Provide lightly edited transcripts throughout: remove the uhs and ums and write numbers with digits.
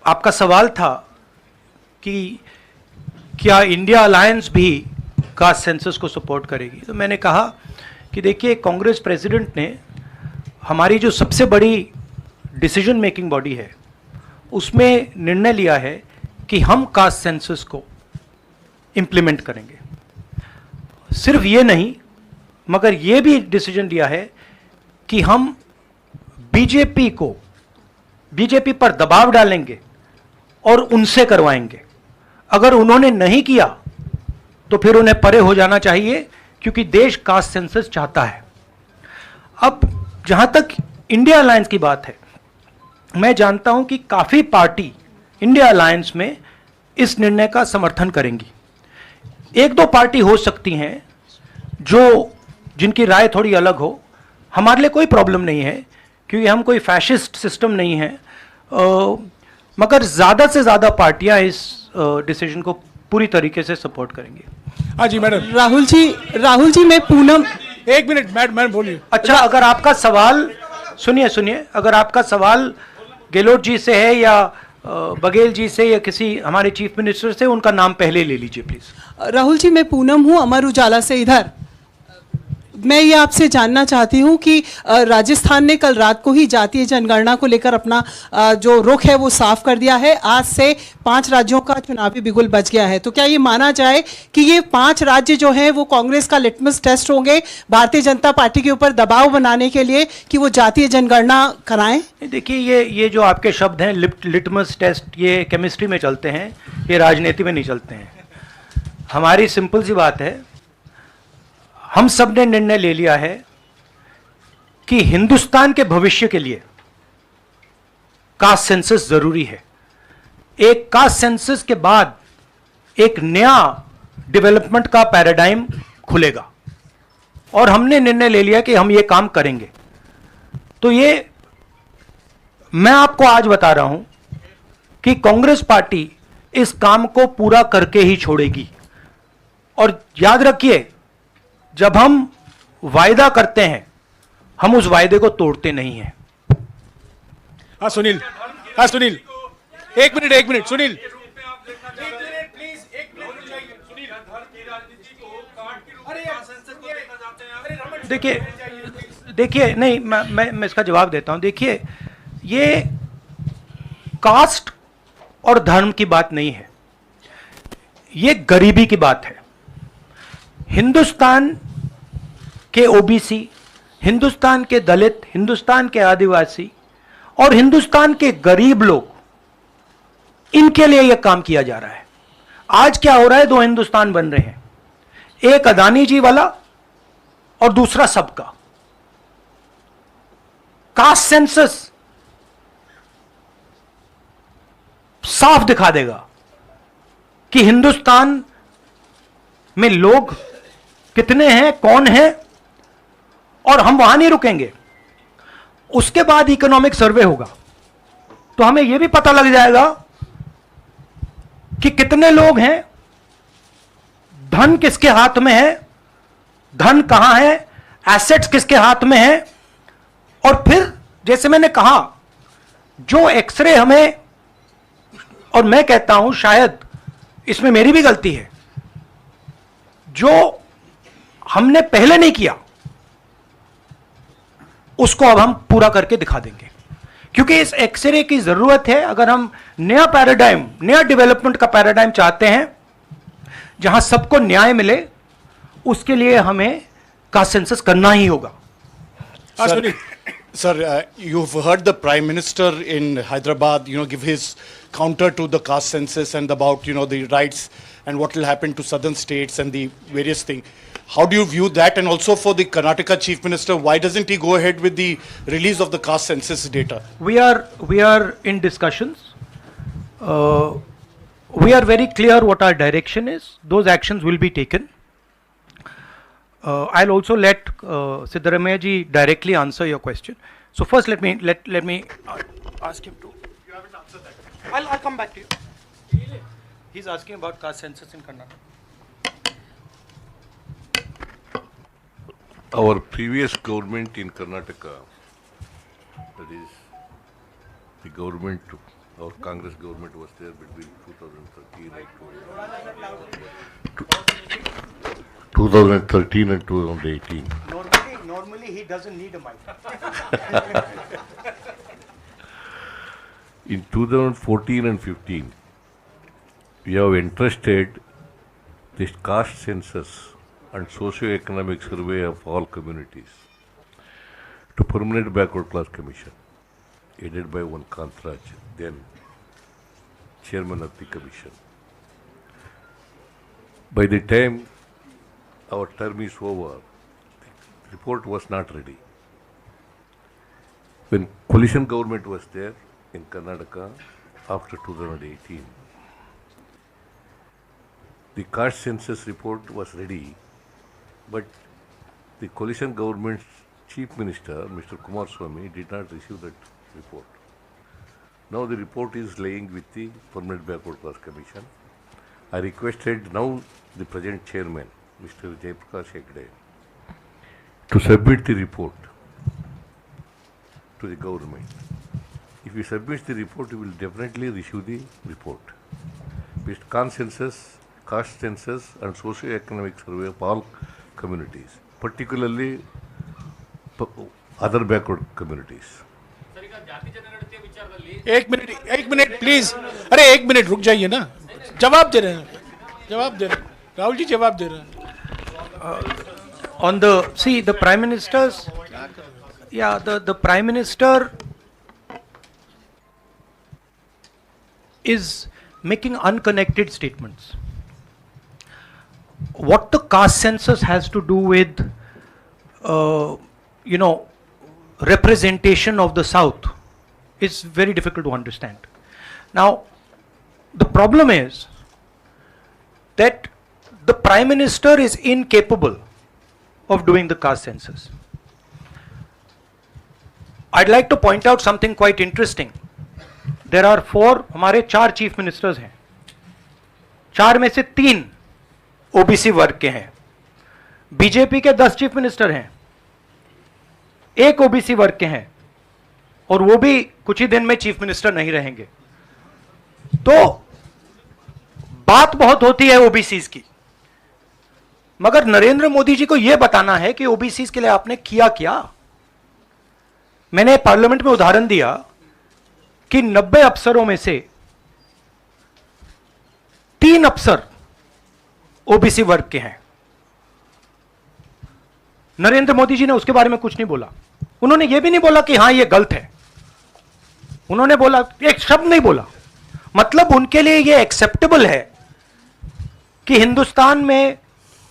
आपका सवाल था कि क्या इंडिया अलायंस भी कास्ट सेंसस को सपोर्ट करेगी। तो मैंने कहा कि देखिए, कांग्रेस प्रेसिडेंट ने हमारी जो सबसे बड़ी डिसीजन मेकिंग बॉडी है उसमें निर्णय लिया है कि हम कास्ट सेंसस को इम्प्लीमेंट करेंगे। सिर्फ ये नहीं, मगर ये भी डिसीजन लिया है कि हम बीजेपी पर दबाव डालेंगे और उनसे करवाएंगे। अगर उन्होंने नहीं किया तो फिर उन्हें परे हो जाना चाहिए, क्योंकि देश कास्ट सेंसस चाहता है। अब जहां तक इंडिया अलायंस की बात है, मैं जानता हूं कि काफी पार्टी इंडिया अलायंस में इस निर्णय का समर्थन करेंगी। एक दो पार्टी हो सकती हैं जिनकी राय थोड़ी अलग हो। हमारे लिए कोई प्रॉब्लम नहीं है, क्योंकि हम कोई फैशिस्ट सिस्टम नहीं है। मगर ज़्यादा से ज़्यादा पार्टियां इस डिसीजन को पूरी तरीके से सपोर्ट करेंगी। हाँ जी मैडम। राहुल जी मैं पूनम, एक मिनट मैडम बोलिए। अच्छा, अगर आपका सवाल सुनिए, अगर आपका सवाल गहलोत जी से है या बघेल जी से या किसी हमारे चीफ मिनिस्टर से, उनका नाम पहले ले लीजिए प्लीज। राहुल जी मैं पूनम हूँ, अमर उजाला से। इधर मैं ये आपसे जानना चाहती हूँ कि राजस्थान ने कल रात को ही जातीय जनगणना को लेकर अपना जो रुख है वो साफ कर दिया है। आज से 5 राज्यों का चुनावी बिगुल बच गया है। तो क्या ये माना जाए कि ये 5 राज्य जो हैं वो कांग्रेस का लिटमस टेस्ट होंगे भारतीय जनता पार्टी के ऊपर दबाव बनाने के लिए कि वो जातीय जनगणना कराएं? देखिए, ये जो आपके शब्द हैं लिटमस टेस्ट, ये केमिस्ट्री में चलते हैं, ये राजनीति में नहीं चलते हैं। हमारी सिंपल सी बात है, हम सब ने निर्णय ले लिया है कि हिंदुस्तान के भविष्य के लिए कास्ट सेंसस जरूरी है। एक कास्ट सेंसस के बाद एक नया डेवलपमेंट का पैराडाइम खुलेगा, और हमने निर्णय ले लिया कि हम ये काम करेंगे। तो ये मैं आपको आज बता रहा हूं कि कांग्रेस पार्टी इस काम को पूरा करके ही छोड़ेगी। और याद रखिए, जब हम वायदा करते हैं, हम उस वायदे को तोड़ते नहीं हैं। हाँ सुनील, एक मिनट सुनील। देखिए नहीं, मैं इसका जवाब देता हूं। देखिए, ये कास्ट और धर्म की बात नहीं है, ये गरीबी की बात है। हिंदुस्तान के ओबीसी, हिंदुस्तान के दलित, हिंदुस्तान के आदिवासी और हिंदुस्तान के गरीब लोग, इनके लिए यह काम किया जा रहा है। आज क्या हो रहा है, 2 हिंदुस्तान बन रहे हैं, एक अदानी जी वाला और दूसरा सबका। कास्ट सेंसस साफ दिखा देगा कि हिंदुस्तान में लोग कितने हैं, कौन है, और हम वहां नहीं रुकेंगे। उसके बाद इकोनॉमिक सर्वे होगा, तो हमें यह भी पता लग जाएगा कि कितने लोग हैं, धन किसके हाथ में है, धन कहां है, एसेट्स किसके हाथ में है। और फिर जैसे मैंने कहा, जो एक्सरे हमें, और मैं कहता हूं शायद इसमें मेरी भी गलती है, जो हमने पहले नहीं किया उसको अब हम पूरा करके दिखा देंगे, क्योंकि इस एक्सरे की जरूरत है। अगर हम नया पैराडाइम, नया डेवलपमेंट का पैराडाइम चाहते हैं जहां सबको न्याय मिले, उसके लिए हमें कास्ट सेंसस करना ही होगा। Sir, you've heard the Prime Minister in Hyderabad, give his counter to the caste census and about, the rights and what will happen to southern states and the various things. How do you view that? And also for the Karnataka Chief Minister, why doesn't he go ahead with the release of the caste census data? We are in discussions. We are very clear what our direction is. Those actions will be taken. I'll also let Siddaramaiah ji directly answer your question. So first, let me ask him to. You haven't answered that. I'll come back to you. He's asking about caste census in Karnataka. Our previous government in Karnataka, that is the government, our Congress government was there between 2013 and 2018. Normally he doesn't need a mic. In 2014 and 15, we have entrusted this caste census and socio-economic survey of all communities to Permanent Backward Class Commission, headed by one Kantraj, then chairman of the commission. By the time our term is over, the report was not ready. When coalition government was there in Karnataka after 2018, the caste census report was ready, but the coalition government's chief minister, Mr. Kumaraswamy, did not receive that report. Now the report is laying with the Permanent Backward Class Commission. I requested now the present chairman, Mr. Jaiprakash Hegde, to submit the report to the government. If he submits the report, he will definitely issue the report. With consensus, caste census and socio-economic survey of all communities, particularly other backward communities. एक minute please. अरे एक minute रुक जाइए ना. जवाब दे रहे हैं. राहुल जी जवाब दे रहे हैं. On the Prime Minister's, the Prime Minister is making unconnected statements. What the caste census has to do with, representation of the South is very difficult to understand. Now, the problem is that the Prime Minister is incapable of doing the caste census. I'd like to point out something quite interesting. There are हमारे 4 chief ministers हैं. 4 में से 3 OBC वर्ग के हैं. BJP के 10 chief minister हैं, 1 OBC वर्ग के हैं, और वो भी कुछ ही दिन में चीफ मिनिस्टर नहीं रहेंगे. तो बात बहुत होती है ओबीसीज की, मगर नरेंद्र मोदी जी को यह बताना है कि ओबीसीज के लिए आपने किया क्या. मैंने पार्लियामेंट में उदाहरण दिया कि 90 अफसरों में से 3 अफसर ओबीसी वर्ग के हैं. नरेंद्र मोदी जी ने उसके बारे में कुछ नहीं बोला. उन्होंने यह भी नहीं बोला कि हां यह गलत है. उन्होंने बोला, एक शब्द नहीं बोला. मतलब उनके लिए यह एक्सेप्टेबल है कि हिंदुस्तान में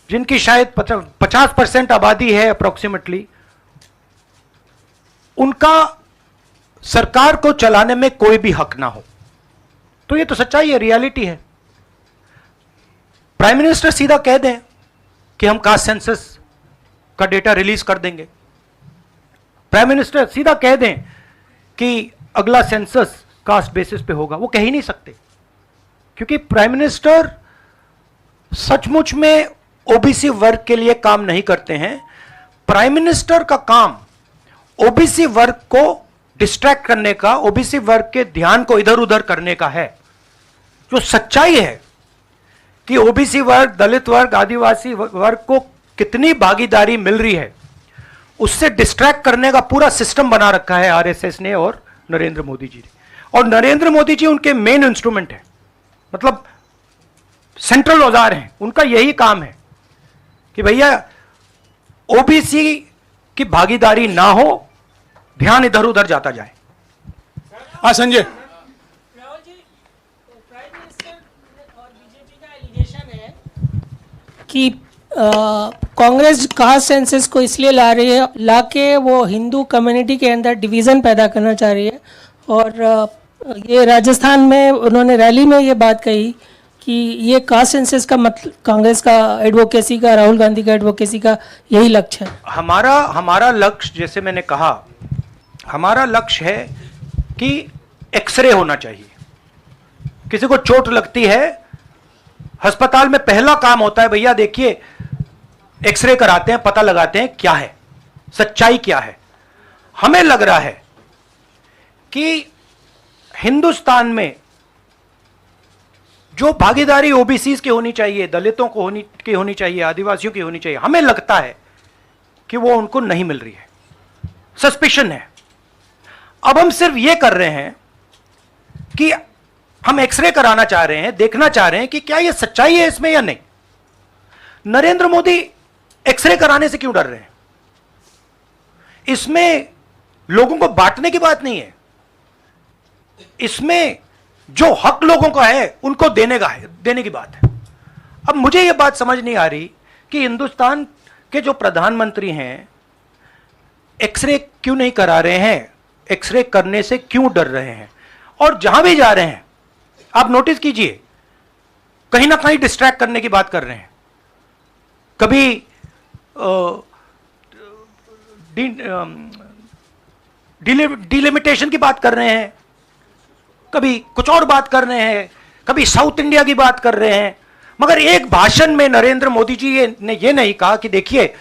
जिनकी शायद 50% आबादी है अप्रोक्सीमेटली, उनका सरकार को चलाने में कोई भी हक ना हो. तो यह तो सच्चाई है, रियलिटी है. प्राइम मिनिस्टर सीधा कह दें कि हम कास्ट सेंसस का डेटा रिलीज कर देंगे. प्राइम मिनिस्टर सीधा कह दें कि अगला सेंसस कास्ट बेसिस पे होगा. वो कह ही नहीं सकते, क्योंकि प्राइम मिनिस्टर सचमुच में ओबीसी वर्ग के लिए काम नहीं करते हैं. प्राइम मिनिस्टर का काम ओबीसी वर्ग को डिस्ट्रैक्ट करने का, ओबीसी वर्ग के ध्यान को इधर उधर करने का है. जो सच्चाई है कि ओबीसी वर्ग, दलित वर्ग, आदिवासी वर्ग को कितनी भागीदारी मिल रही है, उससे डिस्ट्रैक्ट करने का पूरा सिस्टम बना रखा है आरएसएस ने और नरेंद्र मोदी जी ने. और नरेंद्र मोदी जी उनके मेन इंस्ट्रूमेंट है, मतलब सेंट्रल औजार हैं. उनका यही काम है कि भैया ओबीसी की भागीदारी ना हो, ध्यान इधर उधर जाता जाए. हाँ संजय. राहुल जी, प्राइम मिनिस्टर और बीजेपी का एलिगेशन है कि कांग्रेस कास्ट सेंसस को इसलिए ला रही है, लाके वो हिंदू कम्युनिटी के अंदर डिवीज़न पैदा करना चाह रही है. और ये राजस्थान में उन्होंने रैली में ये बात कही कि ये कास्ट सेंसस का मतलब कांग्रेस का एडवोकेसी का, राहुल गांधी का एडवोकेसी का यही लक्ष्य है. हमारा लक्ष्य, जैसे मैंने कहा, हमारा लक्ष्य है कि एक्सरे होना चाहिए. किसी को चोट लगती है, अस्पताल में पहला काम होता है, भैया देखिए एक्सरे कराते हैं, पता लगाते हैं क्या है, सच्चाई क्या है. हमें लग रहा है कि हिंदुस्तान में जो भागीदारी ओबीसी की होनी चाहिए, दलितों को होनी चाहिए, आदिवासियों की होनी चाहिए, हमें लगता है कि वो उनको नहीं मिल रही है, सस्पिशन है। अब हम सिर्फ ये कर रहे हैं कि हम एक्सरे कराना चाह रहे हैं, देखना चाह रहे हैं कि क्या ये सच्चाई है इसमें या नहीं। नरेंद्र मोदी एक्सरे कराने से क्यों डर रहे हैं? इसमें लोगों को बांटने की बात नहीं है, इसमें जो हक लोगों का है उनको देने की बात है। अब मुझे यह बात समझ नहीं आ रही कि हिंदुस्तान के जो प्रधानमंत्री हैं एक्सरे क्यों नहीं करा रहे हैं, एक्सरे करने से क्यों डर रहे हैं, और जहां भी जा रहे हैं आप नोटिस कीजिए कहीं ना कहीं डिस्ट्रैक्ट करने की बात कर रहे हैं। कभी डिलिमिटेशन की बात कर रहे हैं, कभी कुछ और बात कर रहे हैं, कभी साउथ इंडिया की बात कर रहे हैं, मगर एक भाषण में नरेंद्र मोदी जी ने यह नहीं कहा कि देखिए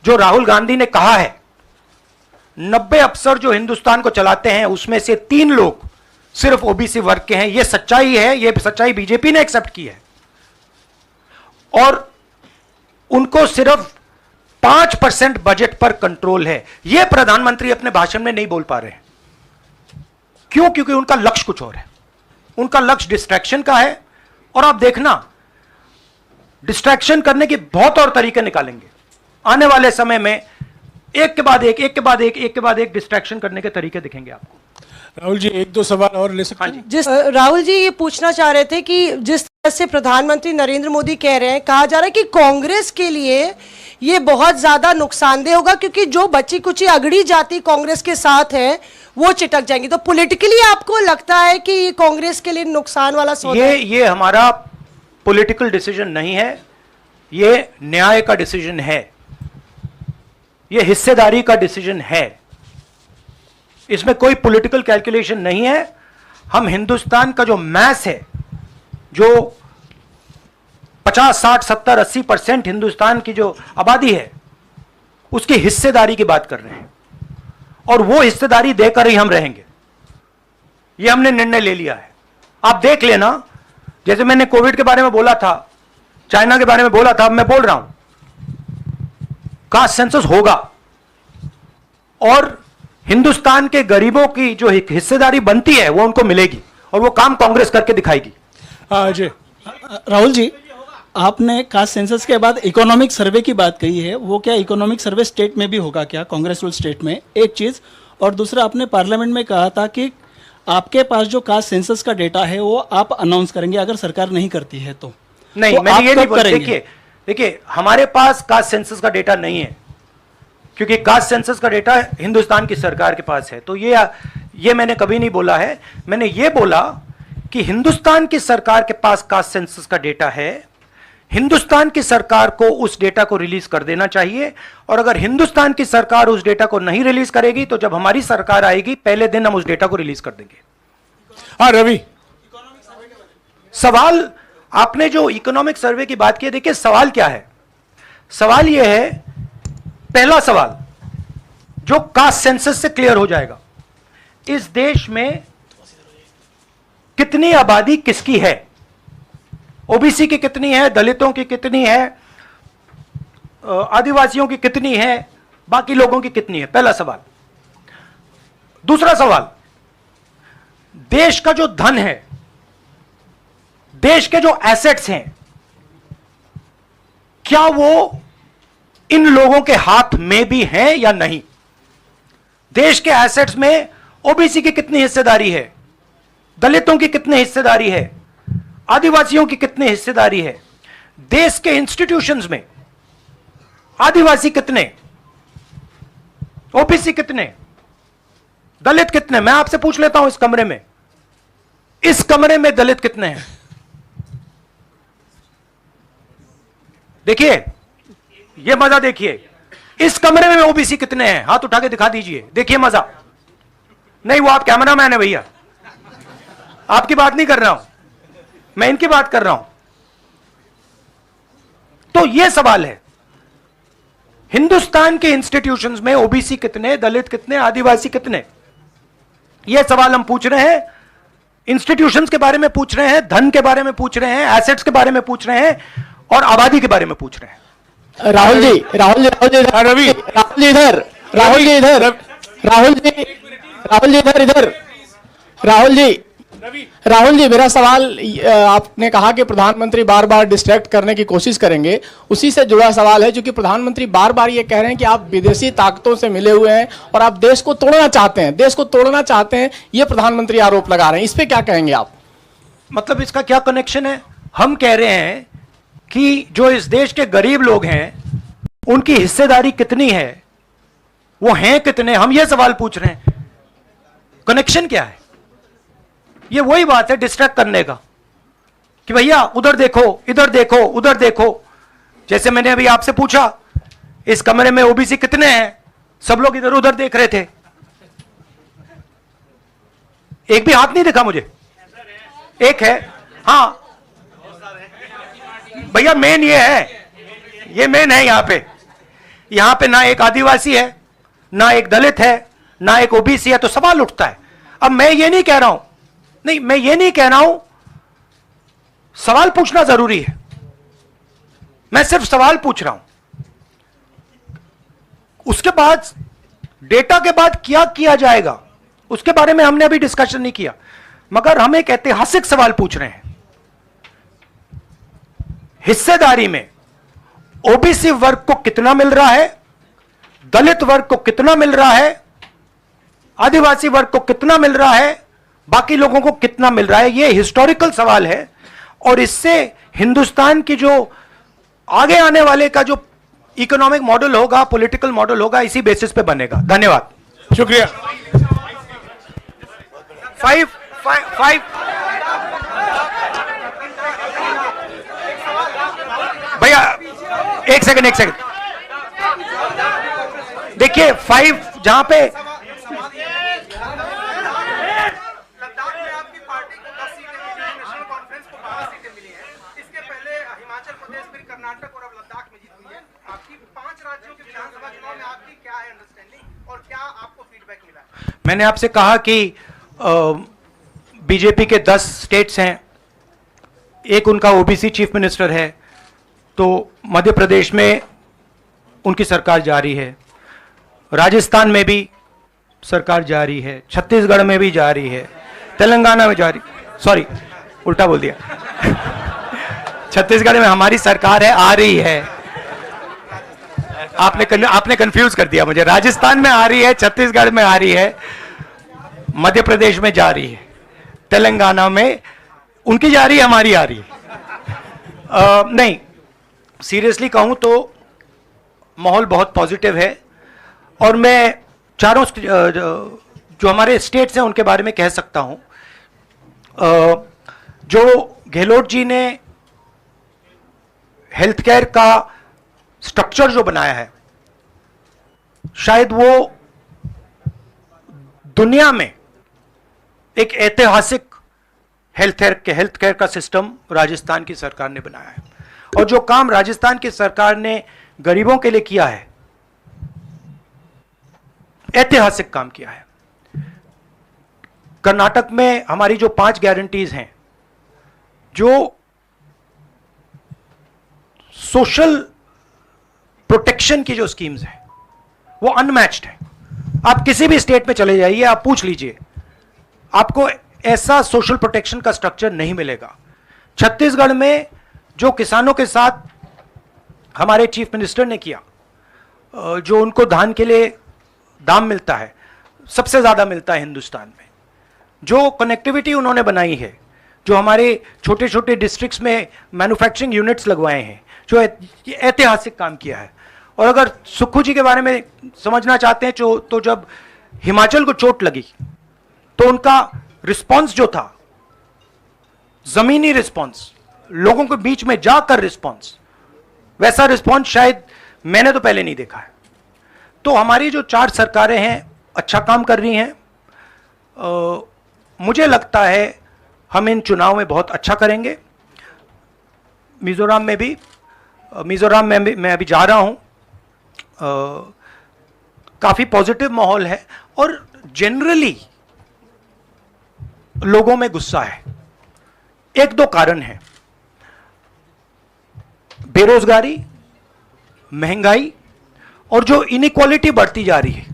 जो राहुल गांधी ने कहा है 90 अफसर जो हिंदुस्तान को चलाते हैं उसमें से 3 लोग सिर्फ ओबीसी वर्ग के हैं, यह सच्चाई है, यह सच्चाई बीजेपी ने एक्सेप्ट की है, और उनको सिर्फ 5% बजट पर कंट्रोल है। यह प्रधानमंत्री अपने भाषण में नहीं बोल पा रहे हैं। क्यों? क्योंकि उनका लक्ष्य कुछ और है, उनका लक्ष्य डिस्ट्रैक्शन का है, और आप देखना डिस्ट्रैक्शन करने के बहुत और तरीके निकालेंगे आने वाले समय में, एक के बाद एक डिस्ट्रैक्शन करने के तरीके दिखेंगे आपको। राहुल जी 1-2 सवाल और ले सकते हैं? राहुल जी ये पूछना चाह रहे थे कि जिस तरह से प्रधानमंत्री नरेंद्र मोदी कह रहे हैं, कहा जा रहा है कि कांग्रेस के लिए ये बहुत ज्यादा नुकसानदेह होगा क्योंकि जो बची कुची अगड़ी जाति कांग्रेस के साथ है वो चिटक जाएंगी। तो पॉलिटिकली आपको लगता है कि ये कांग्रेस के लिए नुकसान वाला सौदा है? ये हमारा पॉलिटिकल डिसीजन नहीं है, ये न्याय का डिसीजन है, ये हिस्सेदारी का डिसीजन है, इसमें कोई पॉलिटिकल कैलकुलेशन नहीं है। हम हिंदुस्तान का जो मैस है, जो 50, 60, 70, 80% हिंदुस्तान की जो आबादी है उसकी हिस्सेदारी की बात कर रहे हैं, और वो हिस्सेदारी देकर ही हम रहेंगे, ये हमने निर्णय ले लिया है। आप देख लेना, जैसे मैंने कोविड के बारे में बोला था, चाइना के बारे में बोला था, अब मैं बोल रहा हूं कास्ट सेंसस होगा, और हिंदुस्तान के गरीबों की जो हिस्सेदारी बनती है वो उनको मिलेगी, और वो काम कांग्रेस करके दिखाएगी। अजय, राहुल जी, आपने कास्ट सेंसस के बाद इकोनॉमिक सर्वे की बात कही है, वो क्या इकोनॉमिक सर्वे स्टेट में भी होगा क्या, कांग्रेस रूल स्टेट में? एक चीज़, और दूसरा आपने पार्लियामेंट में कहा था कि आपके पास जो कास्ट सेंसस का डेटा है वो आप अनाउंस करेंगे अगर सरकार नहीं करती है तो। नहीं, तो मैंने ये नहीं बोला। करेंगे? देखिए हमारे पास कास्ट सेंसस का डेटा नहीं है, क्योंकि कास्ट सेंसस का डेटा हिंदुस्तान की सरकार के पास है। तो ये मैंने कभी नहीं बोला है। मैंने ये बोला कि हिंदुस्तान की सरकार के पास कास्ट सेंसस का डेटा है, हिंदुस्तान की सरकार को उस डेटा को रिलीज कर देना चाहिए, और अगर हिंदुस्तान की सरकार उस डेटा को नहीं रिलीज करेगी तो जब हमारी सरकार आएगी पहले दिन हम उस डेटा को रिलीज कर देंगे। हाँ रवि, सवाल आपने जो इकोनॉमिक सर्वे की बात की है, देखिए सवाल क्या है? सवाल यह है, पहला सवाल जो कास्ट सेंसस से क्लियर हो जाएगा, इस देश में कितनी आबादी किसकी है, ओबीसी की कितनी है, दलितों की कितनी है, आदिवासियों की कितनी है, बाकी लोगों की कितनी है, पहला सवाल। दूसरा सवाल, देश का जो धन है, देश के जो एसेट्स हैं, क्या वो इन लोगों के हाथ में भी हैं या नहीं? देश के एसेट्स में ओबीसी की कितनी हिस्सेदारी है, दलितों की कितनी हिस्सेदारी है, आदिवासियों की कितनी हिस्सेदारी है, देश के इंस्टीट्यूशंस में आदिवासी कितने, ओबीसी कितने, दलित कितने? मैं आपसे पूछ लेता हूं, इस कमरे में दलित कितने हैं? देखिए, यह मजा देखिए, इस कमरे में ओबीसी कितने हैं? हाथ उठा के दिखा दीजिए, देखिए मजा। नहीं, वो आप कैमरामैन है भैया, आपकी बात नहीं कर रहा हूं, मैं इनकी बात कर रहा हूं। तो यह सवाल है, हिंदुस्तान के इंस्टीट्यूशंस में ओबीसी कितने, दलित कितने, आदिवासी कितने? यह सवाल हम पूछ रहे हैं, इंस्टीट्यूशंस के बारे में पूछ रहे हैं, धन के बारे में पूछ रहे हैं, एसेट्स के बारे में पूछ रहे हैं और आबादी के बारे में पूछ रहे हैं। राहुल जी रवि, इधर, राहुल जी इधर, राहुल जी मेरा सवाल, आपने कहा कि प्रधानमंत्री बार बार डिस्ट्रैक्ट करने की कोशिश करेंगे, उसी से जुड़ा सवाल है, क्योंकि प्रधानमंत्री बार बार ये कह रहे हैं कि आप विदेशी ताकतों से मिले हुए हैं और आप देश को तोड़ना चाहते हैं, ये प्रधानमंत्री आरोप लगा रहे हैं, इस पे क्या कहेंगे आप? मतलब इसका क्या कनेक्शन है? हम कह रहे हैं कि जो इस देश के गरीब लोग हैं उनकी हिस्सेदारी कितनी है, वो हैं कितने, हम ये सवाल पूछ रहे हैं। कनेक्शन क्या है? ये वही बात है डिस्ट्रैक्ट करने का कि भैया उधर देखो, इधर देखो, उधर देखो। जैसे मैंने अभी आपसे पूछा इस कमरे में ओबीसी कितने हैं, सब लोग इधर उधर देख रहे थे, एक भी हाथ नहीं दिखा मुझे। एक है, हाँ भैया मेन ये है, ये मेन है। यहां पे ना एक आदिवासी है, ना एक दलित है, ना एक ओबीसी है, तो सवाल उठता है। अब मैं ये नहीं कह रहा हूं, नहीं मैं ये नहीं कह रहा हूं सवाल पूछना जरूरी है, मैं सिर्फ सवाल पूछ रहा हूं। उसके बाद डेटा के बाद क्या किया जाएगा उसके बारे में हमने अभी डिस्कशन नहीं किया, मगर हम एक ऐतिहासिक सवाल पूछ रहे हैं। हिस्सेदारी में ओबीसी वर्ग को कितना मिल रहा है, दलित वर्ग को कितना मिल रहा है, आदिवासी वर्ग को कितना मिल रहा है, बाकी लोगों को कितना मिल रहा है? यह हिस्टोरिकल सवाल है और इससे हिंदुस्तान की जो आगे आने वाले का जो इकोनॉमिक मॉडल होगा, पॉलिटिकल मॉडल होगा, इसी बेसिस पे बनेगा। धन्यवाद, शुक्रिया। फाइव भैया एक सेकंड देखिए, 5 जहां पे मैंने आपसे कहा कि बीजेपी के 10 स्टेट्स हैं, एक उनका ओबीसी चीफ मिनिस्टर है, तो मध्य प्रदेश में उनकी सरकार जारी है, राजस्थान में भी सरकार जारी है, छत्तीसगढ़ में भी जारी है, तेलंगाना में जारी, सॉरी उल्टा बोल दिया छत्तीसगढ़ में हमारी सरकार है, आ रही है। आपने कंफ्यूज कर दिया मुझे। राजस्थान में आ रही है, छत्तीसगढ़ में आ रही है, मध्य प्रदेश में जा रही है, तेलंगाना में उनकी जा रही है, हमारी आ रही है। नहीं, सीरियसली कहूं तो माहौल बहुत पॉजिटिव है और मैं चारों जो हमारे स्टेट्स हैं उनके बारे में कह सकता हूं। जो गहलोत जी ने हेल्थ केयर का स्ट्रक्चर जो बनाया है, शायद वो दुनिया में एक ऐतिहासिक हेल्थ केयर का सिस्टम राजस्थान की सरकार ने बनाया है। और जो काम राजस्थान की सरकार ने गरीबों के लिए किया है, ऐतिहासिक काम किया है। कर्नाटक में हमारी जो 5 गारंटीज हैं, जो सोशल प्रोटेक्शन की जो स्कीम्स हैं, वो अनमैच्ड है। आप किसी भी स्टेट में चले जाइए, आप पूछ लीजिए, आपको ऐसा सोशल प्रोटेक्शन का स्ट्रक्चर नहीं मिलेगा। छत्तीसगढ़ में जो किसानों के साथ हमारे चीफ मिनिस्टर ने किया, जो उनको धान के लिए दाम मिलता है, सबसे ज्यादा मिलता है हिंदुस्तान में। जो कनेक्टिविटी उन्होंने बनाई है, जो हमारे छोटे छोटे डिस्ट्रिक्ट्स में मैन्युफैक्चरिंग यूनिट्स लगवाए हैं, जो ऐतिहासिक काम किया है। और अगर सुक्खू जी के बारे में समझना चाहते हैं तो जब हिमाचल को चोट लगी तो उनका रिस्पॉन्स जो था, जमीनी रिस्पॉन्स, लोगों के बीच में जाकर रिस्पॉन्स, वैसा रिस्पॉन्स शायद मैंने तो पहले नहीं देखा है। तो हमारी जो 4 सरकारें हैं अच्छा काम कर रही हैं। मुझे लगता है हम इन चुनाव में बहुत अच्छा करेंगे। मिजोरम में मैं अभी जा रहा हूं, काफी पॉजिटिव माहौल है और जनरली लोगों में गुस्सा है? एक दो कारण हैं, बेरोजगारी, महंगाई और जो इनइक्वालिटी बढ़ती जा रही है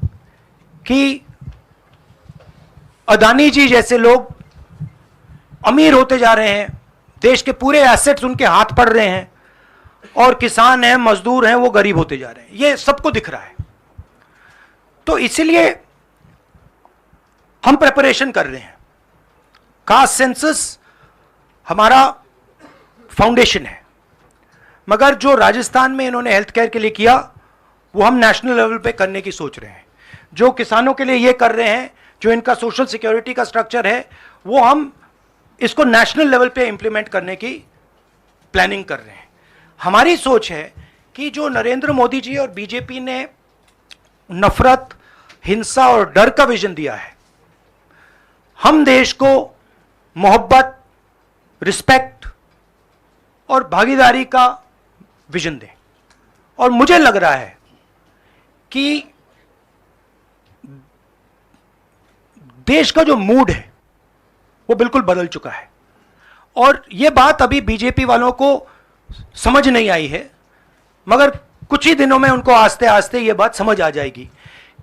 कि अदानी जी जैसे लोग अमीर होते जा रहे हैं, देश के पूरे एसेट्स उनके हाथ पड़ रहे हैं, और किसान हैं, मजदूर हैं, वो गरीब होते जा रहे हैं। ये सबको दिख रहा है। तो इसीलिए हम प्रिपरेशन कर रहे हैं। कास्ट सेंसस हमारा फाउंडेशन है, मगर जो राजस्थान में इन्होंने हेल्थ केयर के लिए किया वो हम नेशनल लेवल पे करने की सोच रहे हैं। जो किसानों के लिए ये कर रहे हैं, जो इनका सोशल सिक्योरिटी का स्ट्रक्चर है, वो हम इसको नेशनल लेवल पे इंप्लीमेंट करने की प्लानिंग कर रहे हैं। हमारी सोच है कि जो नरेंद्र मोदी जी और बीजेपी ने नफरत, हिंसा और डर का विजन दिया है, हम देश को मोहब्बत, रिस्पेक्ट और भागीदारी का विजन दें। और मुझे लग रहा है कि देश का जो मूड है वो बिल्कुल बदल चुका है, और ये बात अभी बीजेपी वालों को समझ नहीं आई है, मगर कुछ ही दिनों में उनको आस्ते आस्ते ये बात समझ आ जाएगी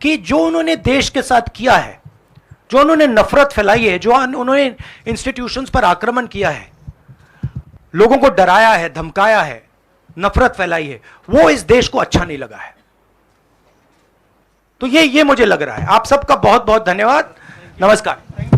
कि जो उन्होंने देश के साथ किया है, जो उन्होंने नफरत फैलाई है, जो उन्होंने इंस्टीट्यूशंस पर आक्रमण किया है, लोगों को डराया है, धमकाया है, नफरत फैलाई है, वो इस देश को अच्छा नहीं लगा है। तो ये मुझे लग रहा है। आप सबका बहुत बहुत धन्यवाद। नमस्कार।